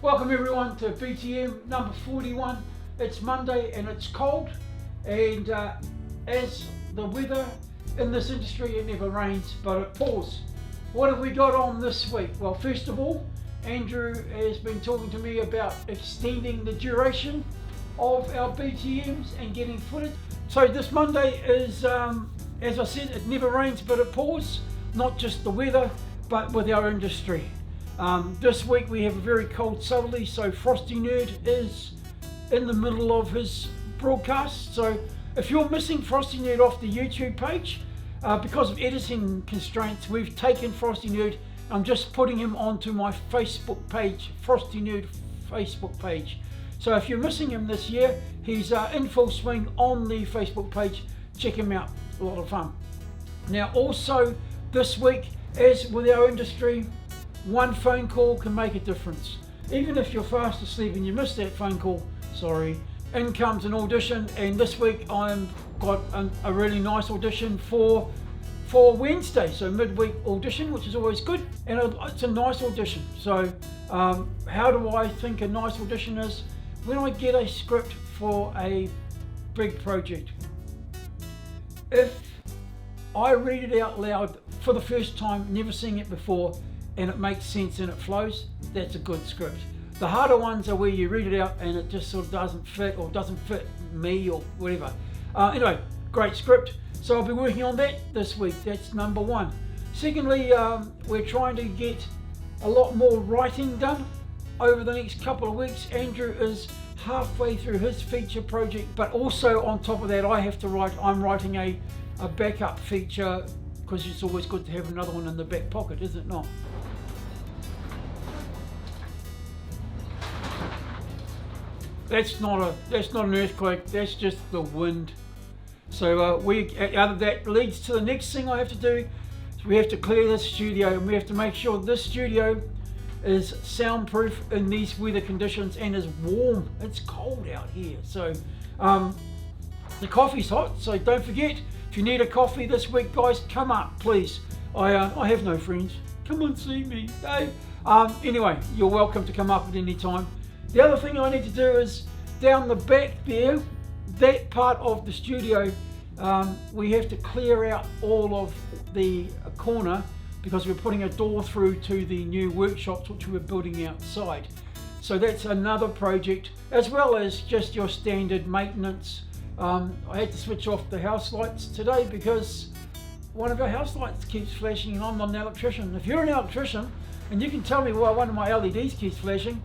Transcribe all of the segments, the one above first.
Welcome everyone to BTM number 41. It's Monday and it's cold, and as the weather in this industry, it never rains but it pours. What have we got on this week? Well, first of all, Andrew has been talking to me about extending the duration of our BTMs and getting footage. So this Monday is, as I said, it never rains but it pours. Not just the weather, but with our industry. This week we have a very cold southerly, so Frosty Nerd is in the middle of his broadcast. So if you're missing Frosty Nerd off the YouTube page, because of editing constraints, we've taken Frosty Nerd. I'm just putting him onto my Facebook page, Frosty Nerd Facebook page. So if you're missing him this year, he's in full swing on the Facebook page. Check him out, a lot of fun. Now also this week, as with our industry, one phone call can make a difference. Even if you're fast asleep and you missed that phone call, sorry. In comes an audition, and this week I've got a really nice audition for Wednesday, so midweek audition, which is always good, and it's a nice audition. So how do I think a nice audition is? When I get a script for a big project, if I read it out loud for the first time, never seeing it before, and it makes sense and it flows, that's a good script. The harder ones are where you read it out and it just sort of doesn't fit, or doesn't fit me, or whatever. Anyway, great script. So I'll be working on that this week. That's number one. Secondly, we're trying to get a lot more writing done over the next couple of weeks. Andrew is halfway through his feature project, but also on top of that, I'm writing a backup feature, because it's always good to have another one in the back pocket, is it not? That's not an earthquake, that's just the wind. So that leads to the next thing I have to do. Is we have to clear this studio, and we have to make sure this studio is soundproof in these weather conditions and is warm. It's cold out here. So the coffee's hot, so don't forget, if you need a coffee this week, guys, come up, please. I have no friends. Come and see me. Hey. Anyway, you're welcome to come up at any time. The other thing I need to do is down the back there, that part of the studio, we have to clear out all of the corner, because we're putting a door through to the new workshops which we're building outside. So that's another project, as well as just your standard maintenance. I had to switch off the house lights today because one of our house lights keeps flashing, and I'm not an electrician. If you're an electrician and you can tell me why one of my LEDs keeps flashing,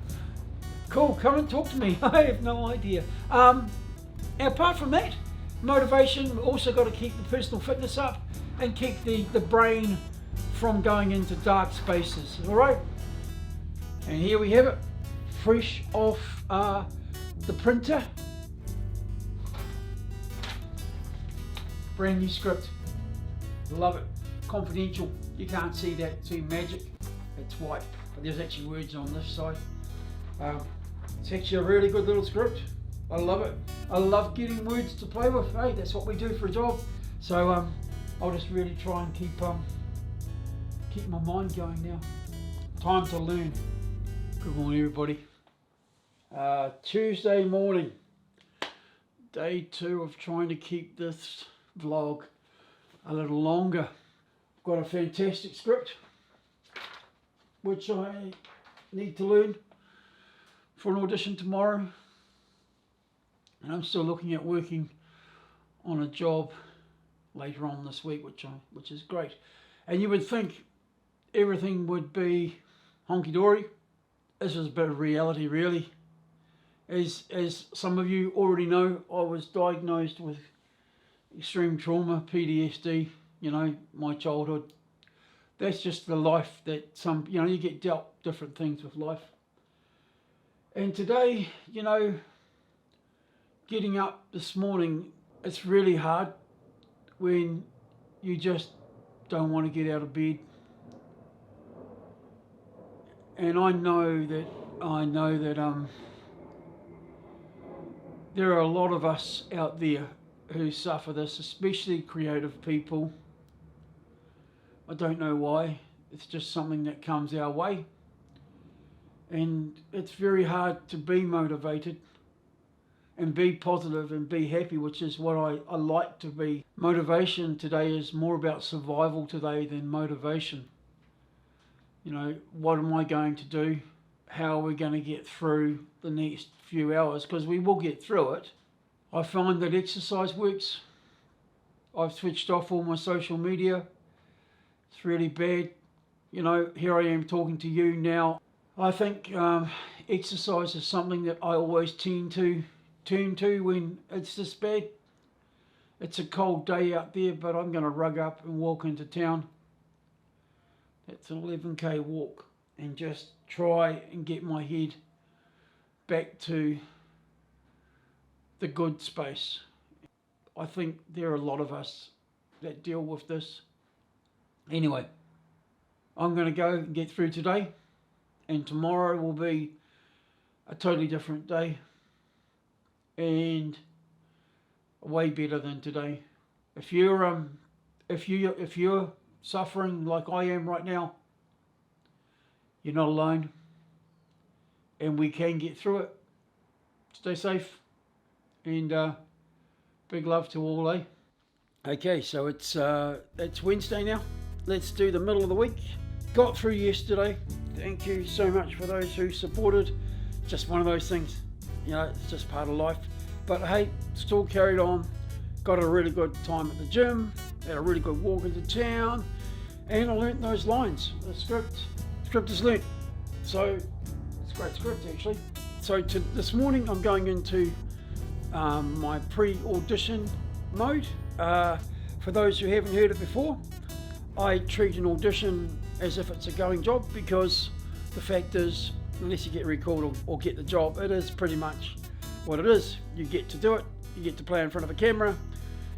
cool, come and talk to me. I have no idea. Apart from that, motivation, we've also got to keep the personal fitness up and keep the brain from going into dark spaces. All right, and here we have it, fresh off the printer. Brand new script, love it. Confidential, you can't see that, see magic, it's white, but there's actually words on this side. It's actually a really good little script. I love it. I love getting words to play with. Hey, that's what we do for a job. So I'll just really try and keep my mind going now. Time to learn. Good morning, everybody. Tuesday morning, day 2 of trying to keep this vlog a little longer. I've got a fantastic script which I need to learn for an audition tomorrow, and I'm still looking at working on a job later on this week, which is great. And you would think everything would be honky-dory. This is a bit of reality, really. As some of you already know, I was diagnosed with extreme trauma, PTSD, my childhood. That's just the life that you get dealt different things with life. And today, getting up this morning, it's really hard when you just don't want to get out of bed. And I know that there are a lot of us out there who suffer this, especially creative people. I don't know why. It's just something that comes our way. And it's very hard to be motivated and be positive and be happy, which is what I like to be. Motivation today is more about survival today than motivation. You know, what am I going to do? How are we going to get through the next few hours? Because we will get through it. I find that exercise works. I've switched off all my social media. It's really bad. You know, here I am talking to you now. I think exercise is something that I always tend to turn to when it's this bad. It's a cold day out there, but I'm going to rug up and walk into town. That's an 11k walk, and just try and get my head back to the good space. I think there are a lot of us that deal with this. Anyway, I'm going to go and get through today, and tomorrow will be a totally different day and way better than today. If you're suffering like I am right now, you're not alone, and we can get through it. Stay safe, and big love to all, eh? Okay, so it's Wednesday now. Let's do the middle of the week. Got through yesterday. Thank you so much for those who supported. Just one of those things, you know, it's just part of life. But hey, still carried on. Got a really good time at the gym, had a really good walk into town, and I learnt those lines. The script is learnt. So it's a great script actually. So this morning I'm going into my pre-audition mode. For those who haven't heard it before, I treat an audition as if it's a going job, because the fact is, unless you get recalled or get the job, it is pretty much what it is. You get to do it, you get to play in front of a camera,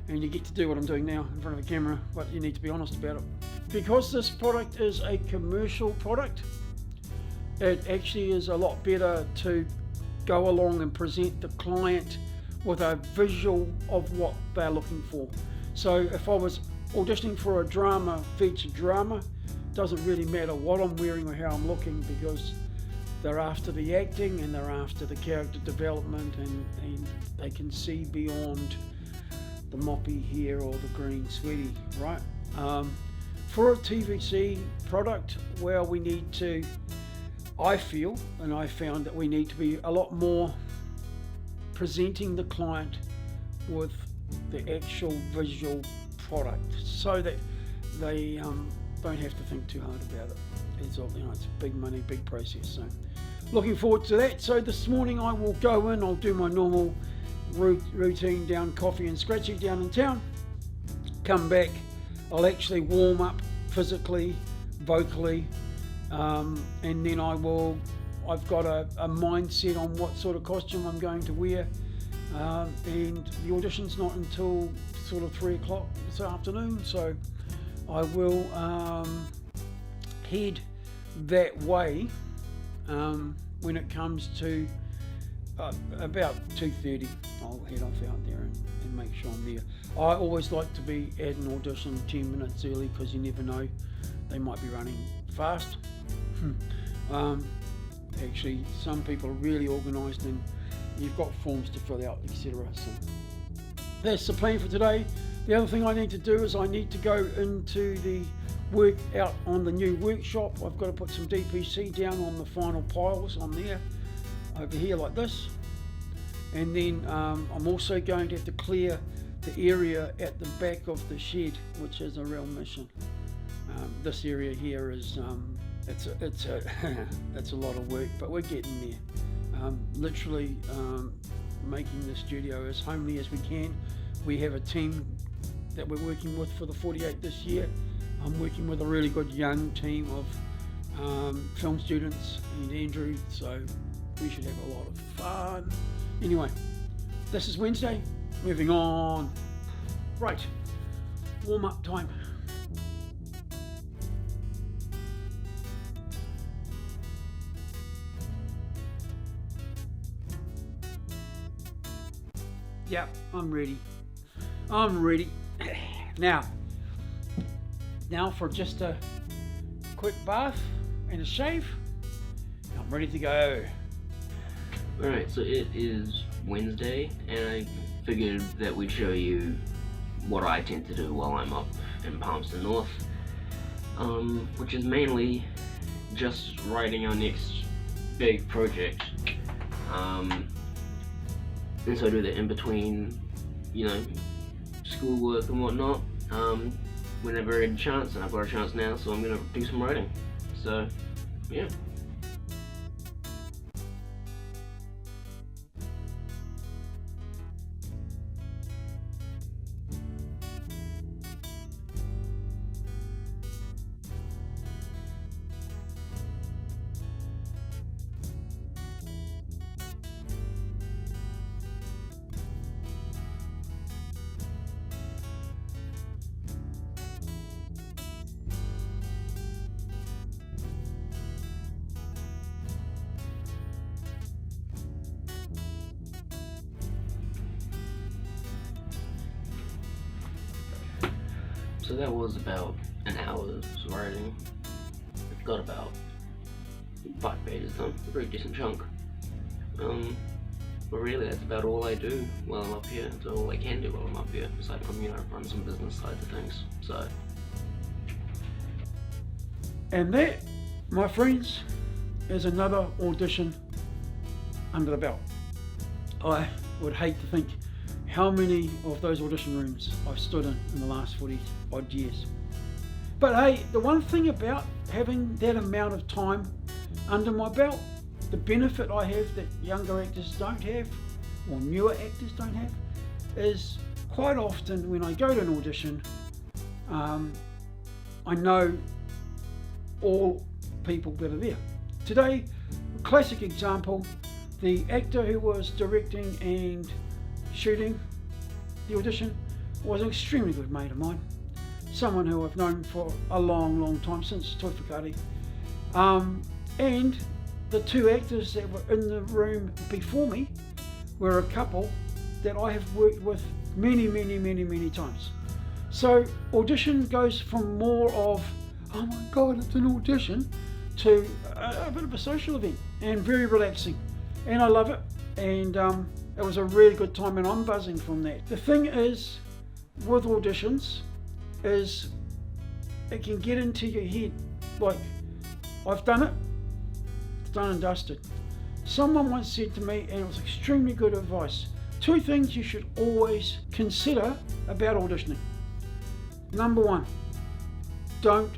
and you get to do what I'm doing now in front of a camera, but you need to be honest about it. Because this product is a commercial product, it actually is a lot better to go along and present the client with a visual of what they're looking for. So if I was auditioning for a drama, feature drama, doesn't really matter what I'm wearing or how I'm looking, because they're after the acting and they're after the character development, and they can see beyond the moppy hair or the green sweaty, right? For a TVC product, well, we need to, I feel, and I found that we need to be a lot more presenting the client with the actual visual product, so that they don't have to think too hard about it. It's all, you know, it's big money, big process. So looking forward to that. So this morning I will go in, I'll do my normal routine down Coffee and Scratchy down in town, come back, I'll actually warm up physically, vocally, and then I've got a mindset on what sort of costume I'm going to wear, and the audition's not until sort of 3 o'clock this afternoon, so I will head that way when it comes to about 2:30. I'll head off out there and make sure I'm there. I always like to be at an audition 10 minutes early, because you never know, they might be running fast. Actually, some people are really organised and you've got forms to fill out, etc. So that's the plan for today. The other thing I need to do is I need to go into the work out on the new workshop. I've got to put some DPC down on the final piles on there, over here like this. And then I'm also going to have to clear the area at the back of the shed, which is a real mission. This area here is it's a lot of work, but we're getting there. Literally making the studio as homely as we can. We have a team that we're working with for the 48 this year. I'm working with a really good young team of film students and Andrew, so we should have a lot of fun. Anyway, this is Wednesday, moving on. Right, warm up time. Yeah, I'm ready. Now for just a quick bath and a shave. I'm I'm ready to go. Alright, so it is Wednesday, and I figured that we'd show you what I tend to do while I'm up in Palmerston North, which is mainly just writing our next big project. And so I do that in between, you know, schoolwork and whatnot, whenever I get a chance, and I've got a chance now, so I'm gonna do some writing. So, yeah. So that was about an hour's writing. I've got about 5 pages done, a pretty decent chunk. But really that's about all I do while I'm up here. It's all I can do while I'm up here, aside from, you know, run some business sides of things. So. And that, my friends, is another audition under the belt. I would hate to think how many of those audition rooms I've stood in the last 40 odd years. But hey, the one thing about having that amount of time under my belt, the benefit I have that younger actors don't have, or newer actors don't have, is quite often when I go to an audition, I know all people that are there. Today, a classic example, the actor who was directing and shooting the audition was an extremely good mate of mine, someone who I've known for a long time, since Toi Whakaari. And the two actors that were in the room before me were a couple that I have worked with many times. So audition goes from more of, oh my god, it's an audition, to a bit of a social event, and very relaxing, and I love it. And it was a really good time, and I'm buzzing from that. The thing is with auditions is it can get into your head. Like, I've done it, it's done and dusted. Someone once said to me, and it was extremely good advice, 2 things you should always consider about auditioning. Number 1, don't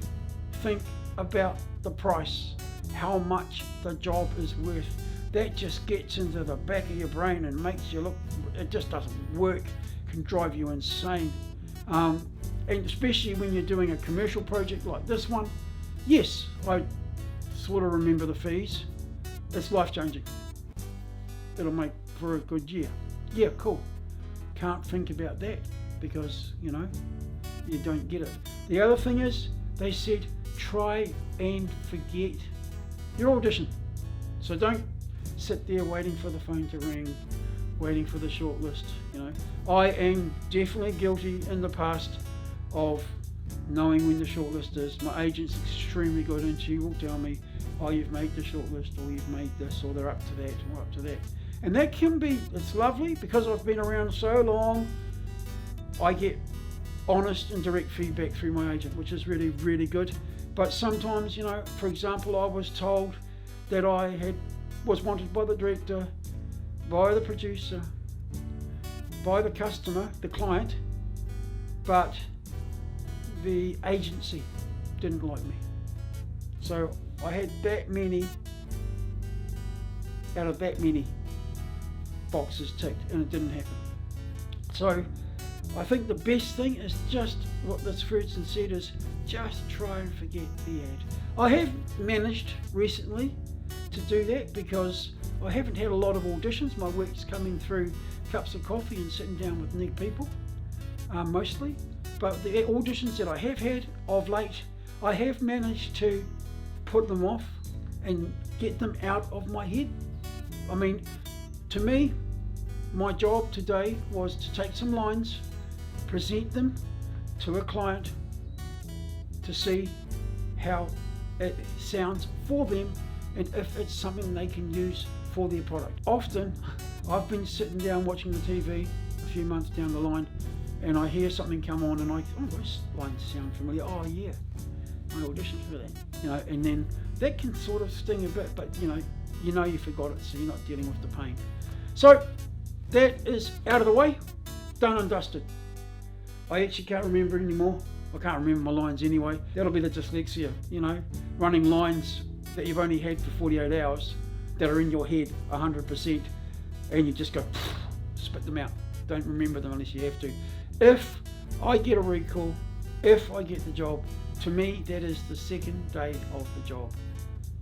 think about the price, how much the job is worth. That just gets into the back of your brain and makes you look, it just doesn't work, can drive you insane. And especially when you're doing a commercial project like this one, yes, I sort of remember the fees. It's life-changing. It'll make for a good year. Yeah, cool. Can't think about that because, you know, you don't get it. The other thing is, they said, try and forget your audition. So don't sit there waiting for the phone to ring, waiting for the shortlist. You know, I am definitely guilty in the past of knowing when the shortlist is. My agent's extremely good, and she will tell me, oh, you've made the shortlist, or you've made this, or they're up to that, or up to that. And that can be, it's lovely, because I've been around so long, I get honest and direct feedback through my agent, which is really good. But sometimes, you know, for example, I was told that I was wanted by the director, by the producer, by the customer, the client, but the agency didn't like me. So I had that many, out of that many boxes ticked, and it didn't happen. So I think the best thing is just what this person said, is just try and forget the ad. I have managed recently to do that because I haven't had a lot of auditions. My work's coming through cups of coffee and sitting down with neat people, mostly. But the auditions that I have had of late, I have managed to put them off and get them out of my head. I mean, to me, my job today was to take some lines, present them to a client, to see how it sounds for them, and if it's something they can use for their product. Often, I've been sitting down watching the TV a few months down the line, and I hear something come on, and this line sounds familiar. Oh yeah, I auditioned for that. You know, and then that can sort of sting a bit, but you know you forgot it, so you're not dealing with the pain. So that is out of the way, done and dusted. I actually can't remember anymore. I can't remember my lines anyway. That'll be the dyslexia, running lines that you've only had for 48 hours that are in your head 100%, and you just go spit them out. Don't remember them unless you have to. If I get a recall, if I get the job, to me that is the second day of the job.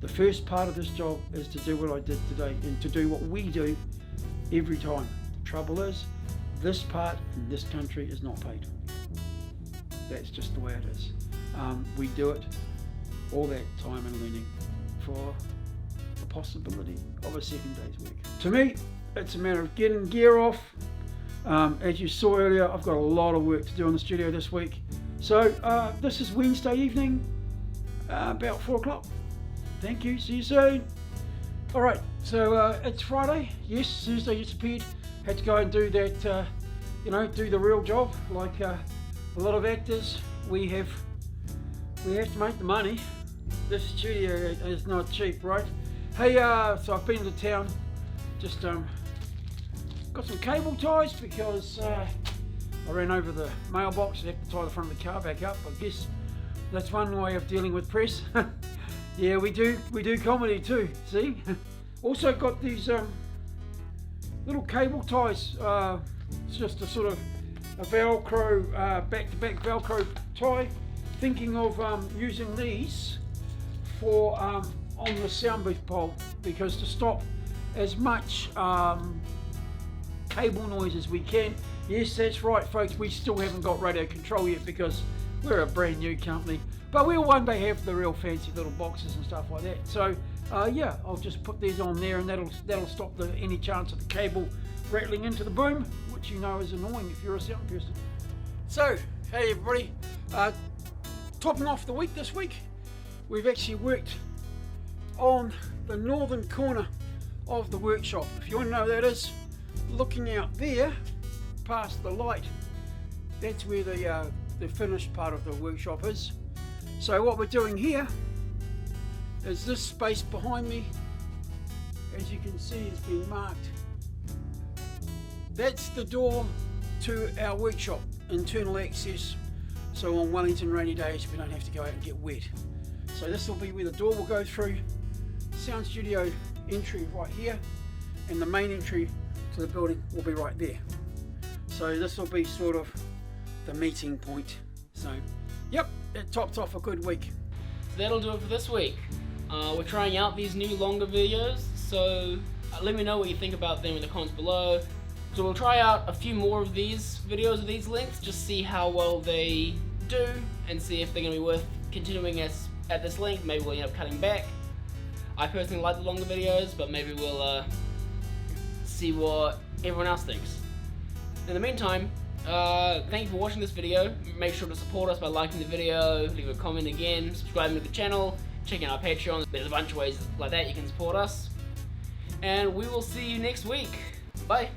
The first part of this job is to do what I did today and to do what we do every time. The trouble is, this part in this country is not paid. That's just the way it is. We do it all that time and learning for the possibility of a second day's work. To me, it's a matter of getting gear off. As you saw earlier, I've got a lot of work to do in the studio this week. So this is Wednesday evening, about 4 o'clock. Thank you, see you soon. All right, so it's Friday. Yes, Thursday disappeared. Had to go and do that, do the real job. Like a lot of actors, we have to make the money. This studio is not cheap, right? Hey, so I've been to town, just got some cable ties because I ran over the mailbox. I have to tie the front of the car back up. I guess that's one way of dealing with press. Yeah, we do comedy too, see? Also got these little cable ties. It's just a sort of a Velcro, back-to-back Velcro tie. Thinking of using these for on the sound booth pole, because to stop as much cable noise as we can. Yes, that's right folks, we still haven't got radio control yet because we're a brand new company, but we'll one day have the real fancy little boxes and stuff like that. So yeah, I'll just put these on there, and that'll stop any chance of the cable rattling into the boom, which you know is annoying if you're a sound person. So hey everybody, topping off the week this week, we've actually worked on the northern corner of the workshop. If you want to know where that is, looking out there past the light, that's where the finished part of the workshop is. So what we're doing here is this space behind me, as you can see, has been marked. That's the door to our workshop, internal access, so on Wellington rainy days we don't have to go out and get wet. So this will be where the door will go through. Sound studio entry right here, and the main entry to the building will be right there. So this will be sort of the meeting point. So yep, it topped off a good week. So that'll do it for this week. We're trying out these new longer videos, so let me know what you think about them in the comments below. So we'll try out a few more of these videos of these lengths, just see how well they do and see if they're going to be worth continuing at this length. Maybe we'll end up cutting back. I personally like the longer videos, but maybe we'll see what everyone else thinks. In the meantime, thank you for watching this video. Make sure to support us by liking the video, leave a comment again, subscribing to the channel, checking out our Patreon. There's a bunch of ways like that you can support us. And we will see you next week. Bye.